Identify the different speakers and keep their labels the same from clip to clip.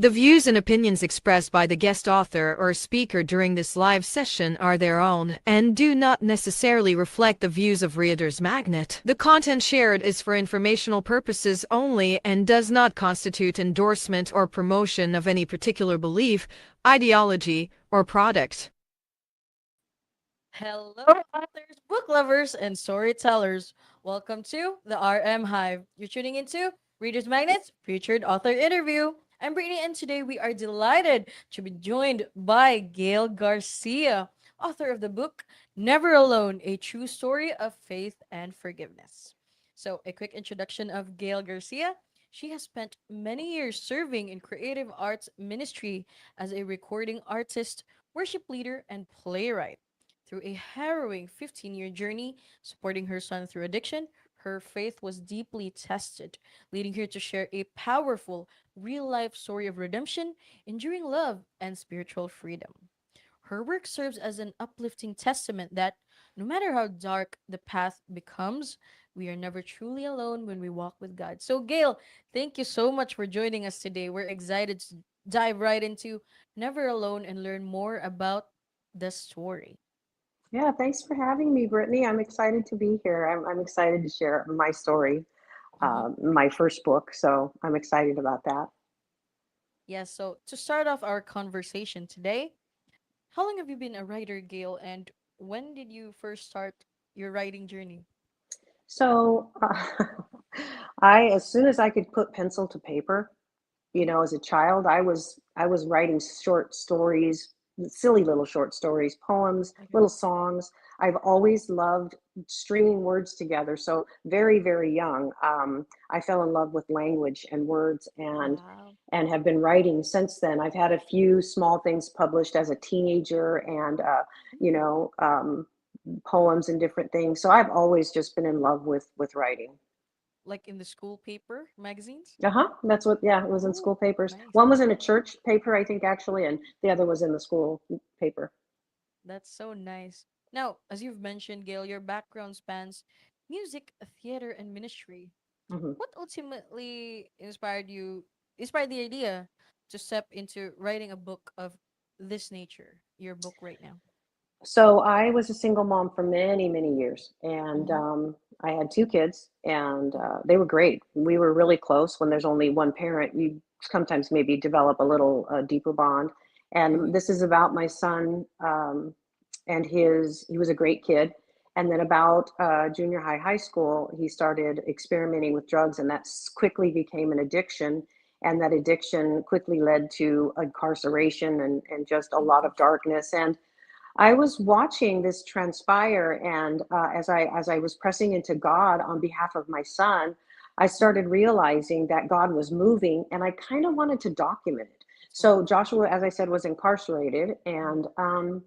Speaker 1: The views and opinions expressed by the guest author or speaker during this live session are their own and do not necessarily reflect the views of Reader's Magnet. The content shared is for informational purposes only and does not constitute endorsement or promotion of any particular belief, ideology, or product.
Speaker 2: Hello, authors, book lovers, and storytellers. Welcome to the RM Hive. You're tuning into Reader's Magnet's featured author interview. I'm Brittany, and today we are delighted to be joined by Gayle Garcia, author of the book Never Alone, A True Story of Faith and Forgiveness. So, a quick introduction of Gayle Garcia. She has spent many years serving in creative arts ministry as a recording artist, worship leader, and playwright. Through a harrowing 15-year journey supporting her son through addiction, her faith was deeply tested, leading her to share a powerful, real life story of redemption, enduring love, and spiritual freedom. Her work serves as an uplifting testament that no matter how dark the path becomes, we are never truly alone when we walk with God. So, Gail, thank you so much for joining us today. We're excited to dive right into Never Alone and learn more about the story.
Speaker 3: Yeah, thanks for having me, Brittany. I'm excited to be here. I'm excited to share my story,
Speaker 2: Mhm.
Speaker 3: my first book. So I'm excited about that.
Speaker 2: Yes, so to start off our conversation today, how long have you been a writer, Gail, and when did you first start your writing journey?
Speaker 3: So as soon as I could put pencil to paper,
Speaker 2: Mhm.
Speaker 3: as a child, I was writing short stories, silly little short stories, poems,
Speaker 2: Okay.
Speaker 3: little songs. I've always loved stringing words together. So very, very young, I fell in love with language and words,
Speaker 2: Wow.
Speaker 3: and have been writing since then. I've had a few small things published as a teenager, and you
Speaker 2: Mm.
Speaker 3: know, poems and different things. So I've always just been in love with writing.
Speaker 2: Like in the school paper magazines?
Speaker 3: Uh-huh. That's what, yeah, it was in
Speaker 2: Oh,
Speaker 3: school papers.
Speaker 2: nice.
Speaker 3: One was in a church paper, I think, actually, and the other was in the school paper.
Speaker 2: That's so nice. Now, as you've mentioned, Gail, your background spans music, theater, and ministry.
Speaker 3: Hmm.
Speaker 2: What ultimately inspired the idea to step into writing a book of this nature, your book right now?
Speaker 3: So I was a single mom for many, many years, and
Speaker 2: Mm-hmm.
Speaker 3: I had two kids, and they were great. We were really close. When there's only one parent, you sometimes maybe develop a little deeper bond. And
Speaker 2: Mm-hmm.
Speaker 3: this is about my son, and he was a great kid. And then about junior high, high school, he started experimenting with drugs, and that quickly became an addiction. And that addiction quickly led to incarceration and just a
Speaker 2: Oh
Speaker 3: lot of
Speaker 2: gosh.
Speaker 3: darkness. And I was watching this transpire, and as I was pressing into God on behalf of my son, I
Speaker 2: Mm-hmm.
Speaker 3: started realizing that God was moving, and I kind of wanted to document it. So
Speaker 2: Wow.
Speaker 3: Joshua, as I said, was incarcerated,
Speaker 2: Mm-hmm.
Speaker 3: and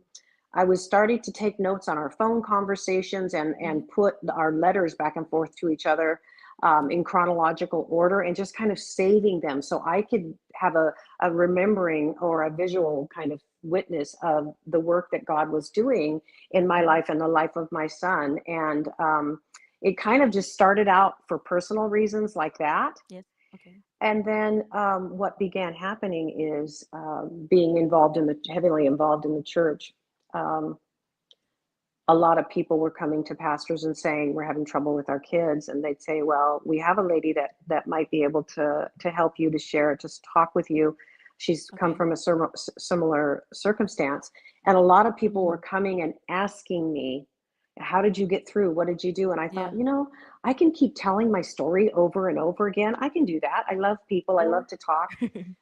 Speaker 3: I was starting to take notes on our phone conversations
Speaker 2: Mm-hmm.
Speaker 3: and put our letters back and forth to each other
Speaker 2: Okay.
Speaker 3: in chronological order, and just kind of saving them so I could have a remembering or a visual kind of witness of the work that God was doing in my
Speaker 2: Mm-hmm.
Speaker 3: life and the life of my son. And it kind of just started out for personal reasons like that.
Speaker 2: Yes. Okay.
Speaker 3: And then what began happening is being heavily involved in the church. Um, a lot of people were coming to pastors and saying we're having trouble with our kids, and they'd say, well, we have a lady that might be able to help you, to share, just talk with you. She's come
Speaker 2: Okay.
Speaker 3: from a similar circumstance. And a lot of people were
Speaker 2: Mm-hmm.
Speaker 3: coming and asking me, how did you get through, what did you do? And I thought,
Speaker 2: Yeah.
Speaker 3: I can keep telling my story over and over again. I can do that. I love people, I love
Speaker 2: Or
Speaker 3: to talk.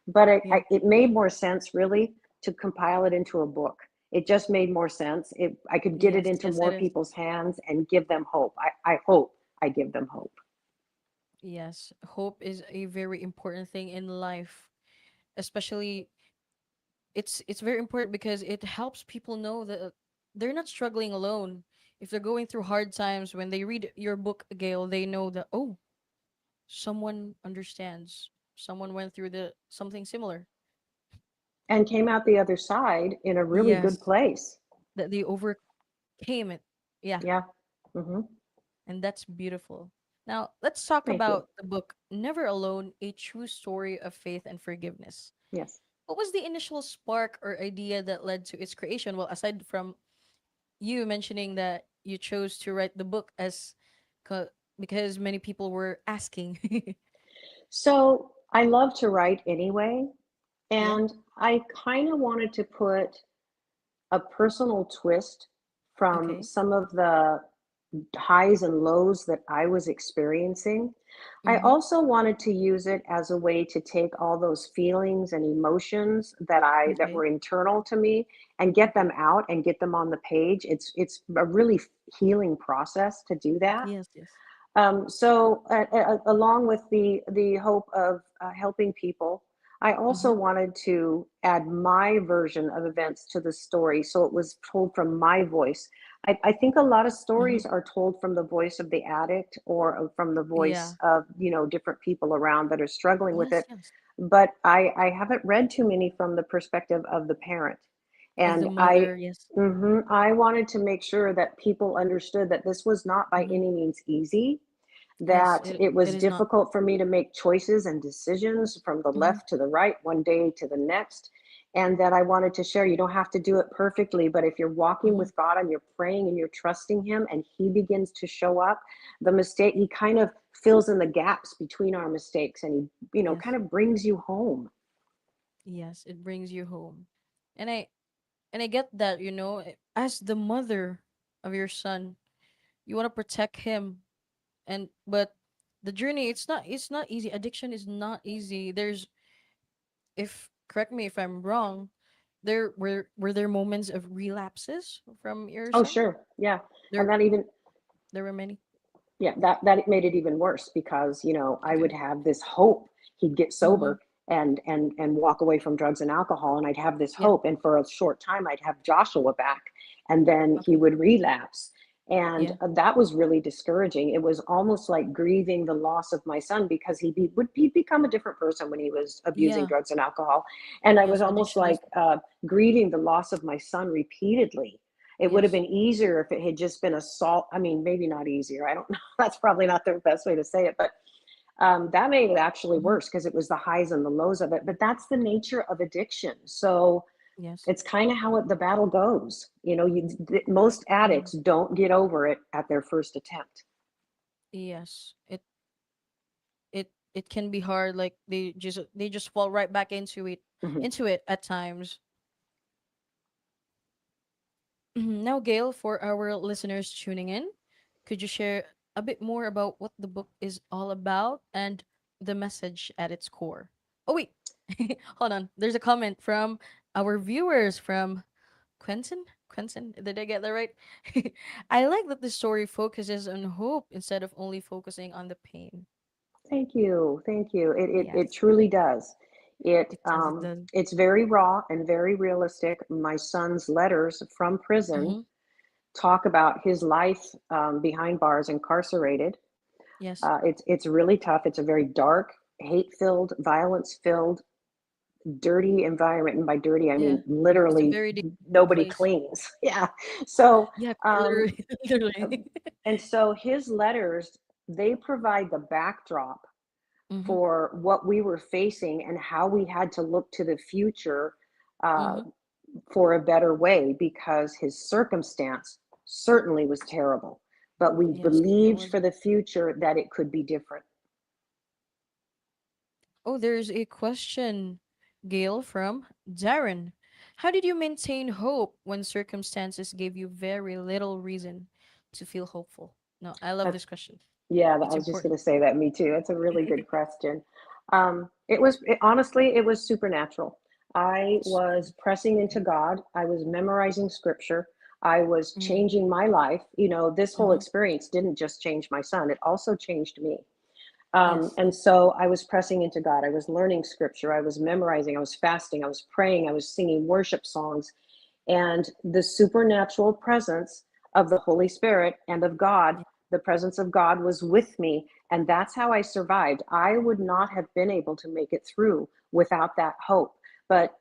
Speaker 3: But
Speaker 2: yeah.
Speaker 3: it made more sense really to compile it into a book. It just made more sense. I could get it
Speaker 2: Yes.
Speaker 3: into
Speaker 2: Yes, it
Speaker 3: more
Speaker 2: is.
Speaker 3: people's hands and give them hope. I hope I give them hope.
Speaker 2: Yes. Hope is a very important thing in life, especially it's very important because it helps people know that they're not struggling alone. If they're going through hard times, when they read your book, Gail, they know that, oh, someone understands. Someone went through the something similar.
Speaker 3: And came out the other side in a really good
Speaker 2: Yes,
Speaker 3: place.
Speaker 2: that they overcame it. Yeah,
Speaker 3: Yeah. Hmm.
Speaker 2: and that's beautiful. Now, let's talk
Speaker 3: Thank you.
Speaker 2: about the book Never Alone, A True Story of Faith and Forgiveness.
Speaker 3: Yes.
Speaker 2: What was the initial spark or idea that led to its creation? Well, aside from you mentioning that you chose to write the book as co- because many people were asking.
Speaker 3: So I love to write anyway,
Speaker 2: Yeah.
Speaker 3: and I kind of wanted to put a personal twist from
Speaker 2: Okay.
Speaker 3: some of the highs and lows that I was experiencing. I
Speaker 2: Mm-hmm.
Speaker 3: also wanted to use it as a way to take all those feelings and emotions that
Speaker 2: Okay.
Speaker 3: were internal to me and get them out and get them on the page. It's a really healing process to do that.
Speaker 2: Yes. Yes.
Speaker 3: Along with the hope of helping people, I also
Speaker 2: Mm-hmm.
Speaker 3: wanted to add my version of events to the story, so it was told from my voice. I think a lot of
Speaker 2: Mm-hmm.
Speaker 3: stories are told from the voice of the addict or from the voice
Speaker 2: Yeah.
Speaker 3: of different people around that are struggling with
Speaker 2: Yes.
Speaker 3: it.
Speaker 2: Yes.
Speaker 3: But I haven't read too many from the perspective of the parent,
Speaker 2: Of the
Speaker 3: and
Speaker 2: mother. Yes.
Speaker 3: I wanted to make sure that people understood that this was not by
Speaker 2: Mm-hmm.
Speaker 3: any means easy,
Speaker 2: Yes.
Speaker 3: that
Speaker 2: It.
Speaker 3: it
Speaker 2: It
Speaker 3: was
Speaker 2: is not.
Speaker 3: difficult for me to make choices and decisions from the
Speaker 2: Mm-hmm.
Speaker 3: left to the right, one day to the next, and that I wanted to share. You don't have to do it perfectly, but if you're walking
Speaker 2: Mm-hmm.
Speaker 3: with God and you're praying and you're trusting Him and He begins to show up, He kind of fills in the gaps between our mistakes, and He,
Speaker 2: Yes.
Speaker 3: kind of brings you home.
Speaker 2: Yes. It brings you home, and I get that. As the mother of your son, you want to protect him, and but the journey, it's not easy. Addiction is not easy. There's, if correct me if I'm wrong, were there moments of relapses from your
Speaker 3: Oh,
Speaker 2: son?
Speaker 3: sure. Yeah. And
Speaker 2: There
Speaker 3: that even
Speaker 2: there were many.
Speaker 3: Yeah, that made it even worse because, I would
Speaker 2: Okay.
Speaker 3: have this hope he'd get
Speaker 2: Mm-hmm.
Speaker 3: sober and walk away from drugs and alcohol, and I'd have this
Speaker 2: Yeah.
Speaker 3: hope, and for a short time I'd have Joshua back, and then he
Speaker 2: Okay.
Speaker 3: would relapse. And
Speaker 2: Yeah.
Speaker 3: that was really discouraging. It was almost like grieving the loss of my son because he'd become a different person when he was abusing
Speaker 2: Yeah.
Speaker 3: drugs and alcohol. And I was
Speaker 2: Yes.
Speaker 3: almost
Speaker 2: Addiction does.
Speaker 3: like grieving the loss of my son repeatedly. It would have
Speaker 2: Yes.
Speaker 3: been easier if it had just been assault. I mean, maybe not easier. I don't know. That's probably not the best way to say it, but that made it actually
Speaker 2: Mm-hmm.
Speaker 3: worse because it was the highs and the lows of it. But that's the nature of addiction. So
Speaker 2: Yes.
Speaker 3: it's kind of how the battle goes. Most
Speaker 2: Mm-hmm.
Speaker 3: addicts don't get over it at their first attempt.
Speaker 2: Yes. It can be hard. Like they just fall right back
Speaker 3: Mhm.
Speaker 2: into it at times. Now, Gail, for our listeners tuning in, could you share a bit more about what the book is all about and the message at its core? Oh, wait. Hold on. There's a comment from our viewers from Quentin. Quentin, did I get that right? I like that the story focuses on hope instead of only focusing on the pain.
Speaker 3: Thank you. Thank you. It
Speaker 2: Yes,
Speaker 3: truly does.
Speaker 2: it does. It does.
Speaker 3: It's very raw and very realistic. My son's letters from prison
Speaker 2: Mm-hmm.
Speaker 3: talk about his life behind bars, incarcerated.
Speaker 2: Yes.
Speaker 3: It's really tough. It's a very dark, hate-filled, violence-filled, dirty environment. And by dirty, I
Speaker 2: Yeah.
Speaker 3: mean
Speaker 2: It's a
Speaker 3: literally
Speaker 2: very dangerous
Speaker 3: nobody
Speaker 2: place.
Speaker 3: cleans. Yeah. So,
Speaker 2: Yeah,
Speaker 3: um,
Speaker 2: literally. Literally.
Speaker 3: and so his letters, they provide the backdrop
Speaker 2: Mm-hmm.
Speaker 3: for what we were facing and how we had to look to the future uh,
Speaker 2: Mm-hmm.
Speaker 3: for a better way because his circumstance certainly was terrible. But we
Speaker 2: Yes, it
Speaker 3: believed
Speaker 2: was.
Speaker 3: for the future that it could be different.
Speaker 2: Oh, there's a question, Gail, from Darren. How did you maintain hope when circumstances gave you very little reason to feel hopeful? No, I love
Speaker 3: That's
Speaker 2: this question.
Speaker 3: Yeah, I
Speaker 2: It's
Speaker 3: was just going
Speaker 2: important.
Speaker 3: to say that. Me too. That's a really good question. Honestly, it was supernatural. I was pressing into God. I was memorizing scripture. I was
Speaker 2: Mm-hmm.
Speaker 3: changing my life. This whole
Speaker 2: Mm-hmm.
Speaker 3: experience didn't just change my son, it also changed me.
Speaker 2: Yes.
Speaker 3: And so I was pressing into God. I was learning scripture. I was memorizing. I was fasting. I was praying. I was singing worship songs. And the supernatural presence of the Holy Spirit and of God,
Speaker 2: Yeah.
Speaker 3: the presence of God was with me. And that's how I survived. I would not have been able to make it through without that hope. But,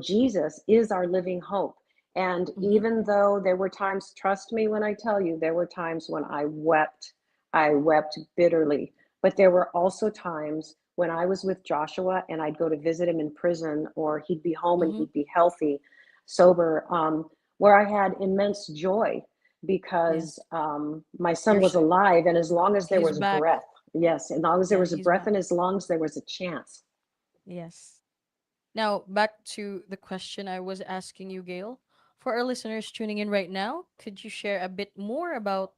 Speaker 3: Jesus is our living hope. And
Speaker 2: Mm-hmm.
Speaker 3: even though there were times, trust me when I tell you, there were times when I wept bitterly. But there were also times when I was with Joshua and I'd go to visit him in prison, or he'd be home and
Speaker 2: Mm-hmm.
Speaker 3: he'd be healthy, sober, where I had immense joy because
Speaker 2: Yes.
Speaker 3: my son
Speaker 2: You're
Speaker 3: was alive. And as long as there
Speaker 2: he's
Speaker 3: was
Speaker 2: back.
Speaker 3: breath, yes, as long as there
Speaker 2: Yeah,
Speaker 3: was a
Speaker 2: he's
Speaker 3: breath
Speaker 2: back.
Speaker 3: and as long as there was a chance.
Speaker 2: Yes. Now, back to the question I was asking you, Gail. For our listeners tuning in right now, could you share a bit more about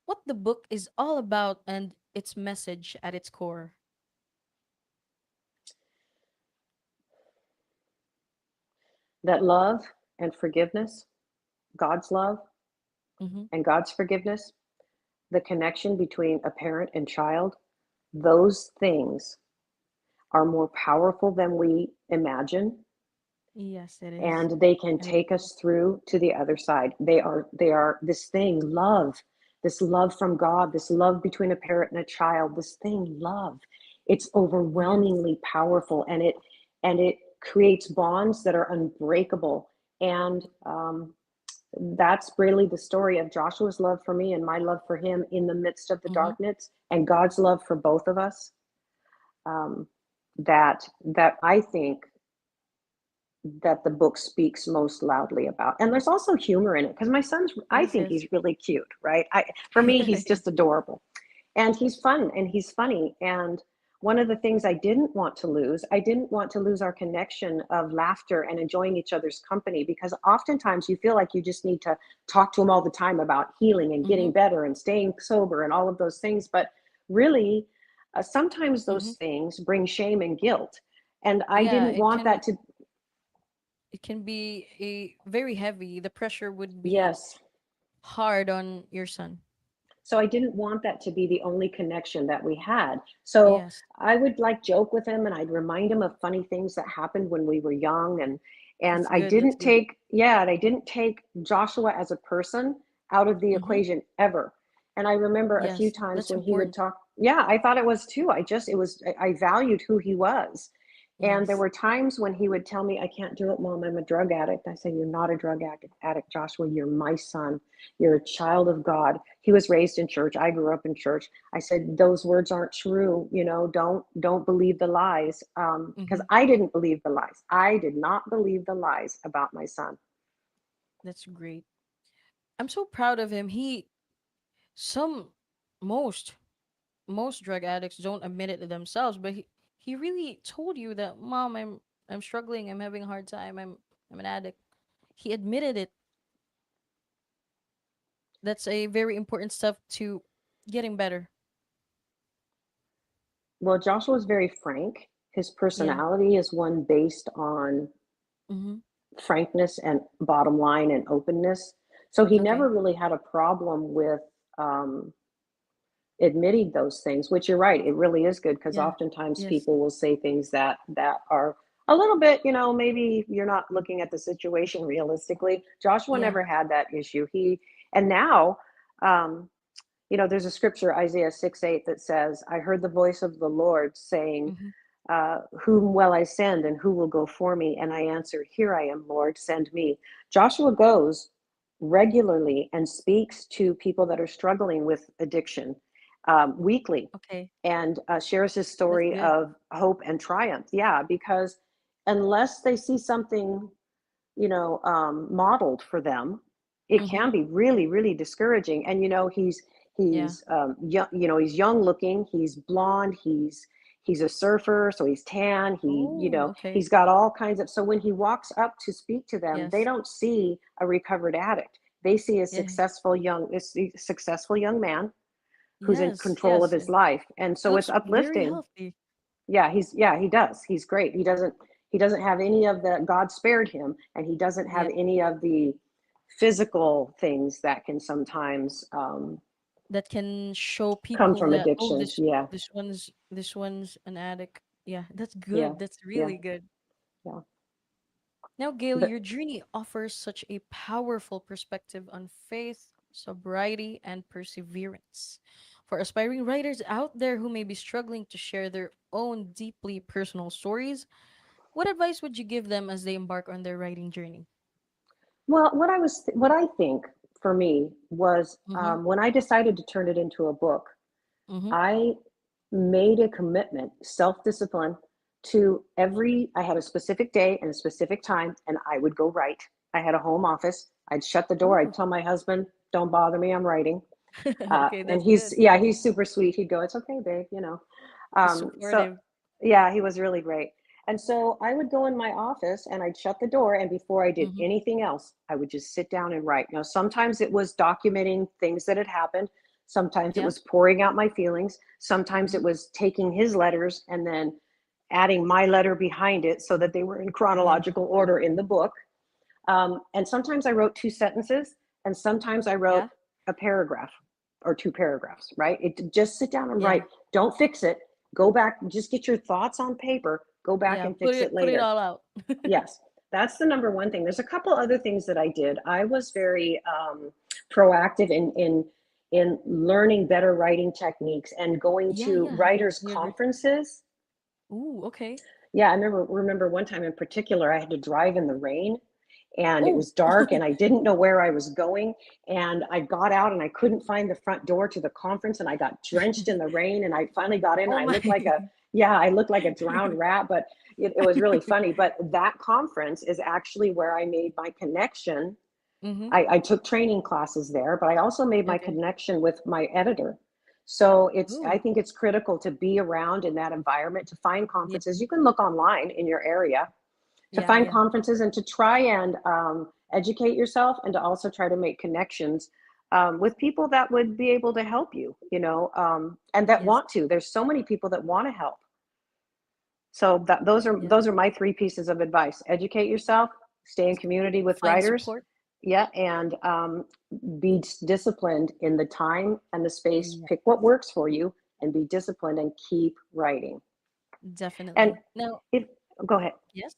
Speaker 2: what the book is all about and its message at its core?
Speaker 3: That love and forgiveness, God's love
Speaker 2: Mm-hmm.
Speaker 3: and God's forgiveness, the connection between a parent and child, those things are more powerful than we imagine,
Speaker 2: Yes, it is.
Speaker 3: and they can
Speaker 2: And it
Speaker 3: take us through to the other side. They are this thing, love, this love from God, this love between a parent and a child, this thing, love. It's
Speaker 2: yes.
Speaker 3: overwhelmingly powerful, and it creates bonds that are unbreakable. And that's really the story of Joshua's love for me and my love for him in the midst of the
Speaker 2: Mm-hmm.
Speaker 3: darkness, and God's love for both of us. Um, that I think that the book speaks most loudly about. And there's also humor in it because my son's, I
Speaker 2: Yes,
Speaker 3: think
Speaker 2: yes.
Speaker 3: he's really cute, right? For me, he's just adorable. And he's fun and he's funny. And one of the things I didn't want to lose our connection of laughter and enjoying each other's company, because oftentimes you feel like you just need to talk to him all the time about healing and
Speaker 2: Mm-hmm.
Speaker 3: getting better and staying sober and all of those things. But really, sometimes
Speaker 2: Mm-hmm.
Speaker 3: those things bring shame and guilt. And I
Speaker 2: Yeah,
Speaker 3: didn't want that to,
Speaker 2: it can be a very heavy. The pressure would be
Speaker 3: yes.
Speaker 2: hard on your son.
Speaker 3: So I didn't want that to be the only connection that we had. So
Speaker 2: Yes,
Speaker 3: I would like joke with him and I'd remind him of funny things that happened when we were young. And
Speaker 2: that's
Speaker 3: I
Speaker 2: good. That's
Speaker 3: didn't
Speaker 2: good.
Speaker 3: take, yeah, and I didn't take Joshua as a person out of the
Speaker 2: Mm-hmm.
Speaker 3: equation ever. And I remember a few
Speaker 2: Yes,
Speaker 3: times
Speaker 2: that's
Speaker 3: when he would
Speaker 2: important.
Speaker 3: talk, yeah, I thought it was too. I valued who he was. And there
Speaker 2: Yes.
Speaker 3: were times when he would tell me, I can't do it, Mom, I'm a drug addict. I say, you're not a drug addict, Joshua. You're my son. You're a child of God. He was raised in church. I grew up in church. I said, those words aren't true. Don't believe the lies. Because
Speaker 2: Mm-hmm.
Speaker 3: I didn't believe the lies. I did not believe the lies about my son.
Speaker 2: That's great. I'm so proud of him. Some, most, most drug addicts don't admit it to themselves, but he really told you that, Mom, I'm struggling. I'm having a hard time. I'm an addict. He admitted it. That's a very important stuff to getting better.
Speaker 3: Well, Joshua was very frank. His
Speaker 2: Yeah.
Speaker 3: personality is one based on
Speaker 2: Mm-hmm.
Speaker 3: frankness and bottom line and openness. So he
Speaker 2: Okay.
Speaker 3: never really had a problem with um, admitting those things, which you're right, it really is good, because
Speaker 2: Yeah.
Speaker 3: oftentimes
Speaker 2: Yes.
Speaker 3: people will say things that are a little bit, maybe you're not looking at the situation realistically. Joshua
Speaker 2: Yeah.
Speaker 3: never had that issue. And now, um, there's a scripture, Isaiah 6:8, that says, I heard the voice of the Lord saying,
Speaker 2: Mm-hmm.
Speaker 3: whom will I send and who will go for me? And I answer, here I am, Lord, send me. Joshua goes regularly and speaks to people that are struggling with addiction, weekly,
Speaker 2: Okay.
Speaker 3: and shares his
Speaker 2: That's
Speaker 3: story
Speaker 2: good.
Speaker 3: of hope and triumph. Yeah, because unless they see something, modeled for them, it
Speaker 2: Mm-hmm.
Speaker 3: can be really, really discouraging. And he's
Speaker 2: Yeah.
Speaker 3: young, he's young looking, he's blonde, he's a surfer, so he's tan.
Speaker 2: Oh, okay.
Speaker 3: He's got all kinds of. So when he walks up to speak to them, they
Speaker 2: Yes.
Speaker 3: don't see a recovered addict. They see
Speaker 2: Yeah.
Speaker 3: a successful young man who's in
Speaker 2: Yes.
Speaker 3: control of
Speaker 2: Yes.
Speaker 3: his life, and
Speaker 2: He
Speaker 3: so it's
Speaker 2: looks very
Speaker 3: uplifting.
Speaker 2: healthy.
Speaker 3: Yeah, he does. He's great. He doesn't have any of the, God spared him, and he doesn't have
Speaker 2: Yeah.
Speaker 3: any of the physical things that can sometimes
Speaker 2: That can show
Speaker 3: come
Speaker 2: people
Speaker 3: from
Speaker 2: that, oh,
Speaker 3: addictions. Yeah,
Speaker 2: this one's an addict. Yeah, that's
Speaker 3: yeah,
Speaker 2: good. That's
Speaker 3: yeah,
Speaker 2: really good.
Speaker 3: yeah.
Speaker 2: Now, Gail,
Speaker 3: But
Speaker 2: your journey offers such a powerful perspective on faith, sobriety, and perseverance. For aspiring writers out there who may be struggling to share their own deeply personal stories, what advice would you give them as they embark on their writing journey?
Speaker 3: well, what I think for me was,
Speaker 2: Mm-hmm.
Speaker 3: when I decided to turn it into a book,
Speaker 2: Mm-hmm.
Speaker 3: I made a commitment, self-discipline to I had a specific day and a specific time, and I would go write. I had a home office. I'd shut the door. I'd
Speaker 2: Oh,
Speaker 3: tell my husband, don't bother me, I'm writing.
Speaker 2: okay,
Speaker 3: And
Speaker 2: that's good.
Speaker 3: he's super sweet. He'd go, it's okay, babe, you know.
Speaker 2: It's
Speaker 3: So
Speaker 2: supportive.
Speaker 3: yeah, he was really great. And so I would go in my office and I'd shut the door. And before I did
Speaker 2: Mm-hmm.
Speaker 3: anything else, I would just sit down and write. Now, sometimes it was documenting things that had happened. Sometimes it
Speaker 2: Yeah.
Speaker 3: was pouring out my feelings. Sometimes
Speaker 2: Mm-hmm.
Speaker 3: it was taking his letters and then adding my letter behind it so that they were in
Speaker 2: Yeah.
Speaker 3: chronological order in the book. And sometimes I wrote two sentences, and sometimes I wrote
Speaker 2: Yeah.
Speaker 3: a paragraph or two paragraphs, right? Just sit down and
Speaker 2: Yeah.
Speaker 3: write. Don't fix it. Go back, just get your thoughts on paper, go back
Speaker 2: Yeah.
Speaker 3: and fix it
Speaker 2: Put it
Speaker 3: later.
Speaker 2: all out.
Speaker 3: Yes, that's the number one thing. There's a couple other things that I did. I was very proactive in learning better writing techniques and going
Speaker 2: Yeah,
Speaker 3: to
Speaker 2: yeah.
Speaker 3: writers'
Speaker 2: You're good.
Speaker 3: conferences.
Speaker 2: Ooh, okay.
Speaker 3: Yeah, I remember one time in particular, I had to drive in the rain and it
Speaker 2: Oh.
Speaker 3: was dark and I didn't know where I was going. And I got out and I couldn't find the front door to the conference and I got drenched in the rain and I finally got in.
Speaker 2: Oh
Speaker 3: I
Speaker 2: my.
Speaker 3: looked like I looked like a drowned rat, but it was really funny. But that conference is actually where I made my connection.
Speaker 2: Mm-hmm.
Speaker 3: I took training classes there, but I also made my
Speaker 2: Okay.
Speaker 3: connection with my editor. So I
Speaker 2: Ooh.
Speaker 3: think it's critical to be around in that environment, to find
Speaker 2: Yeah.
Speaker 3: conferences. You can look online in your area to
Speaker 2: Yeah.
Speaker 3: find
Speaker 2: Yeah.
Speaker 3: conferences and to try and educate yourself and to also try to make connections with people that would be able to help you, and that
Speaker 2: Yes.
Speaker 3: want to. There's so many people that want to help. So
Speaker 2: Yes.
Speaker 3: those are my three pieces of advice: educate yourself, stay in community with
Speaker 2: Find
Speaker 3: writers,
Speaker 2: support.
Speaker 3: yeah, and be disciplined in the time and the space.
Speaker 2: Yeah,
Speaker 3: Pick what works for you and be disciplined and keep writing. And
Speaker 2: definitely. Now,
Speaker 3: if go ahead,
Speaker 2: yes,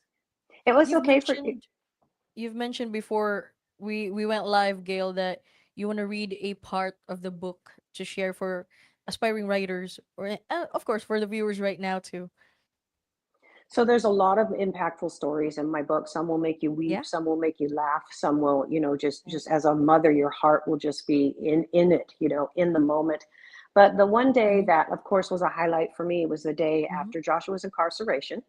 Speaker 3: it was
Speaker 2: you've
Speaker 3: okay for.
Speaker 2: mentioned you've mentioned before we went live, Gail, that you want to read a part of the book to share for aspiring writers, or of course for the viewers right now too.
Speaker 3: So there's a lot of impactful stories in my book. Some will make you weep,
Speaker 2: Yeah.
Speaker 3: some will make you laugh, some will,
Speaker 2: Yeah.
Speaker 3: just as a mother, your heart will just be in it, in the moment. But the one day
Speaker 2: Mm-hmm.
Speaker 3: that, of course, was a highlight for me was the day
Speaker 2: Mm-hmm.
Speaker 3: after Joshua's incarceration.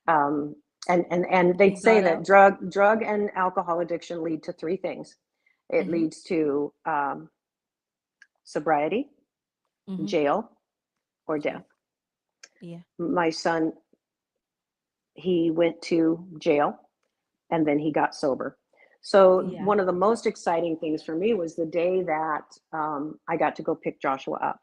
Speaker 3: Um, and they'd
Speaker 2: He
Speaker 3: say
Speaker 2: got
Speaker 3: that
Speaker 2: out.
Speaker 3: drug and alcohol addiction lead to three things. It
Speaker 2: Mm-hmm.
Speaker 3: leads to sobriety,
Speaker 2: Mm-hmm.
Speaker 3: jail, or
Speaker 2: Yeah.
Speaker 3: death.
Speaker 2: Yeah.
Speaker 3: My son, he went to jail and then he got sober. So
Speaker 2: Yeah.
Speaker 3: one of the most exciting things for me was the day that I got to go pick Joshua up,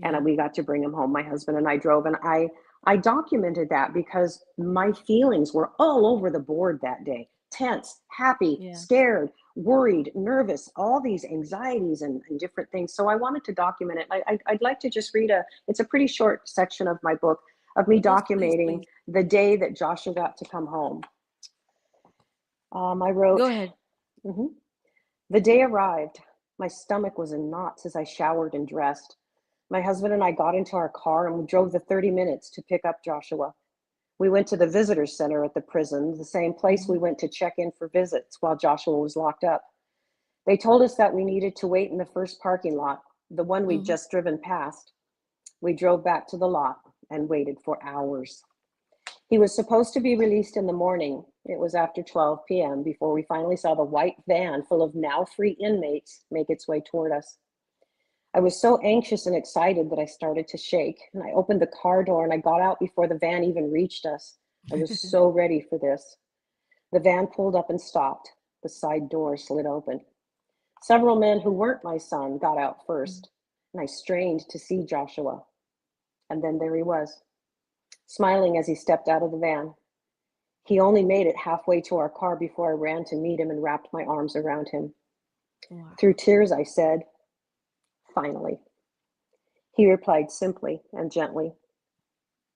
Speaker 3: and
Speaker 2: Yeah.
Speaker 3: we got to bring him home. My husband and I drove, and I documented that because my feelings were all over the board that day: tense, happy,
Speaker 2: Yeah.
Speaker 3: scared, worried, nervous, all these anxieties and different things. So I wanted to document it. I'd like to just read it's a pretty short section of my book of me
Speaker 2: Yes, please,
Speaker 3: documenting
Speaker 2: please.
Speaker 3: the day that Joshua got to come home. I wrote,
Speaker 2: Go ahead.
Speaker 3: mhm. The day arrived. My stomach was in knots as I showered and dressed. My husband and I got into our car and we drove the 30 minutes to pick up Joshua. We went to the visitor center at the prison, the same place
Speaker 2: Mm-hmm.
Speaker 3: we went to check in for visits while Joshua was locked up. They told us that we needed to wait in the first parking lot, the one we'd
Speaker 2: Mm-hmm.
Speaker 3: just driven past. We drove back to the lot and waited for hours. He was supposed to be released in the morning. It was after 12 p.m. before we finally saw the white van full of now free inmates make its way toward us. I was so anxious and excited that I started to shake, and I opened the car door and I got out before the van even reached us. I was so ready for this. The van pulled up and stopped. The side door slid open. Several men who weren't my son got out first, and I strained to see Joshua. And then there he was, smiling as he stepped out of the van. He only made it halfway to our car before I ran to meet him and wrapped my arms around him.
Speaker 2: Wow.
Speaker 3: Through tears, I said, "Finally." He replied simply and gently,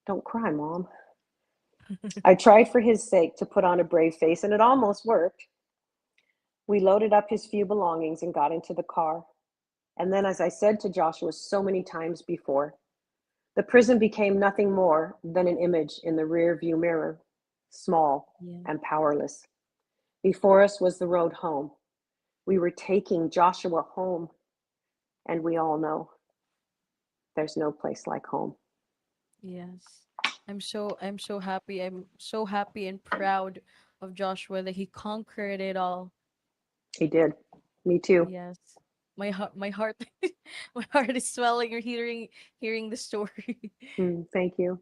Speaker 3: "Don't cry, Mom." I tried for his sake to put on a brave face, and it almost worked. We loaded up his few belongings and got into the car. And then, as I said to Joshua so many times before, the prison became nothing more than an image in the rear view mirror, small
Speaker 2: Yeah.
Speaker 3: and powerless. Before us was the road home. We were taking Joshua home, and we all know there's no place like home.
Speaker 2: Yes. I'm so happy. I'm so happy and proud of Joshua that he conquered it all.
Speaker 3: He did. Me too.
Speaker 2: Yes. My heart my heart is swelling hearing the story.
Speaker 3: Thank you.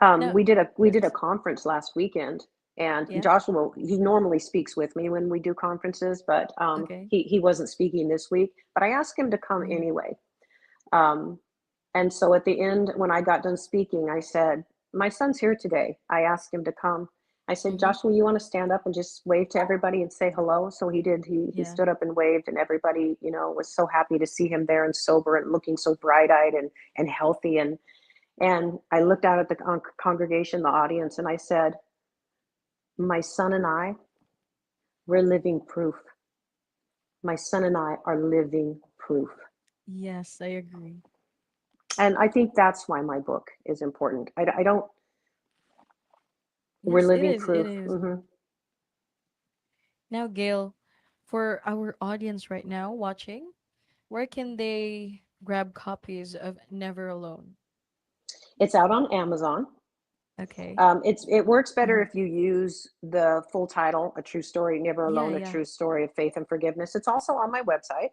Speaker 2: No.
Speaker 3: We did a
Speaker 2: Yes.
Speaker 3: conference last weekend, and
Speaker 2: Yeah.
Speaker 3: Joshua, he normally speaks with me when we do conferences, but
Speaker 2: Okay.
Speaker 3: he wasn't speaking this week. But I asked him to come
Speaker 2: Mm-hmm.
Speaker 3: anyway. Um, and so at the end, when I got done speaking, I said, "My son's here today." I asked him to come. I said,
Speaker 2: Mm-hmm.
Speaker 3: "Joshua, you want to stand up and just wave to everybody and say hello?" So he did. He
Speaker 2: Yeah.
Speaker 3: stood up and waved, and everybody, was so happy to see him there and sober and looking so bright eyed and healthy. And I looked out at the congregation, the audience, and I said, "My son and I, we're living proof. My son and I are living proof."
Speaker 2: Yes, I agree.
Speaker 3: And I think that's why my book is important. I don't, we're
Speaker 2: Yes, it
Speaker 3: living
Speaker 2: is. It
Speaker 3: proof.
Speaker 2: is. Now, Gail, for our audience right now watching, where can they grab copies of Never Alone?
Speaker 3: It's out on Amazon.
Speaker 2: Okay.
Speaker 3: It works better
Speaker 2: Mhm.
Speaker 3: if you use the full title, A True Story, Never
Speaker 2: Yeah,
Speaker 3: Alone, A
Speaker 2: yeah.
Speaker 3: True Story of Faith and Forgiveness. It's also on my website.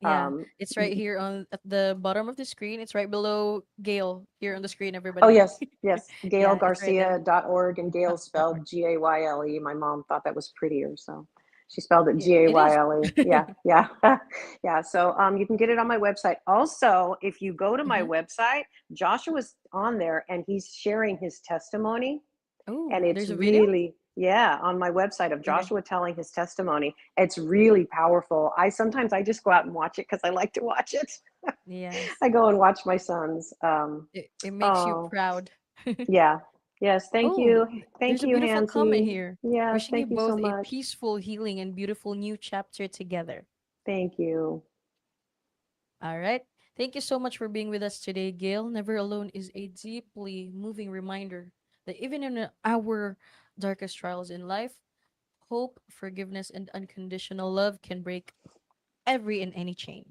Speaker 2: Yeah.
Speaker 3: Um,
Speaker 2: It's right here on at the bottom of the screen. It's right below Gail here on the screen,
Speaker 3: oh,
Speaker 2: everybody.
Speaker 3: yes, yes,
Speaker 2: Yeah, it's right there.
Speaker 3: GayleGarcia.org, and Gail
Speaker 2: .org.
Speaker 3: spelled Gayle. My mom thought that was prettier, so she spelled it
Speaker 2: Yeah, it is.
Speaker 3: Gayle. Yeah, yeah, yeah. So you can get it on my website. Also, if you go to my
Speaker 2: Hmm.
Speaker 3: website, Joshua's on there and he's sharing his testimony. And
Speaker 2: Oh,
Speaker 3: it's
Speaker 2: there's a video?
Speaker 3: really, yeah, on my website of
Speaker 2: Okay.
Speaker 3: Joshua telling his testimony. It's really powerful. I just go out and watch it because I like to watch it.
Speaker 2: Yes.
Speaker 3: I go and watch my sons.
Speaker 2: It makes you
Speaker 3: Oh,
Speaker 2: proud.
Speaker 3: yeah. Yes.
Speaker 2: Oh,
Speaker 3: Thank
Speaker 2: there's a
Speaker 3: you,
Speaker 2: beautiful comment
Speaker 3: Hansi.
Speaker 2: here.
Speaker 3: Yes.
Speaker 2: Wishing you
Speaker 3: Thank you so
Speaker 2: both a
Speaker 3: much.
Speaker 2: peaceful healing and beautiful new chapter together.
Speaker 3: Thank you.
Speaker 2: All right. Thank you so much for being with us today, Gail. Never Alone is a deeply moving reminder that even in our darkest trials in life, hope, forgiveness, and unconditional love can break every and any chain.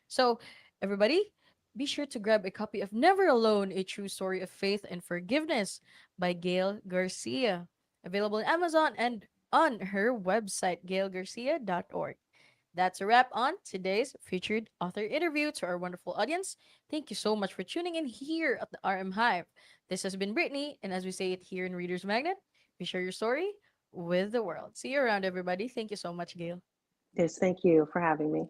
Speaker 2: So, everybody, be sure to grab a copy of Never Alone, A True Story of Faith and Forgiveness by Gayle Garcia, available on Amazon and on her website, gaylegarcia.org. That's a wrap on today's featured author interview. To our wonderful audience, thank you so much for tuning in here at the RM Hive. This has been Brittany, and as we say it here in Reader's Magnet, we share your story with the world. See you around, everybody. Thank you so much, Gail.
Speaker 3: Yes. Thank you for having me.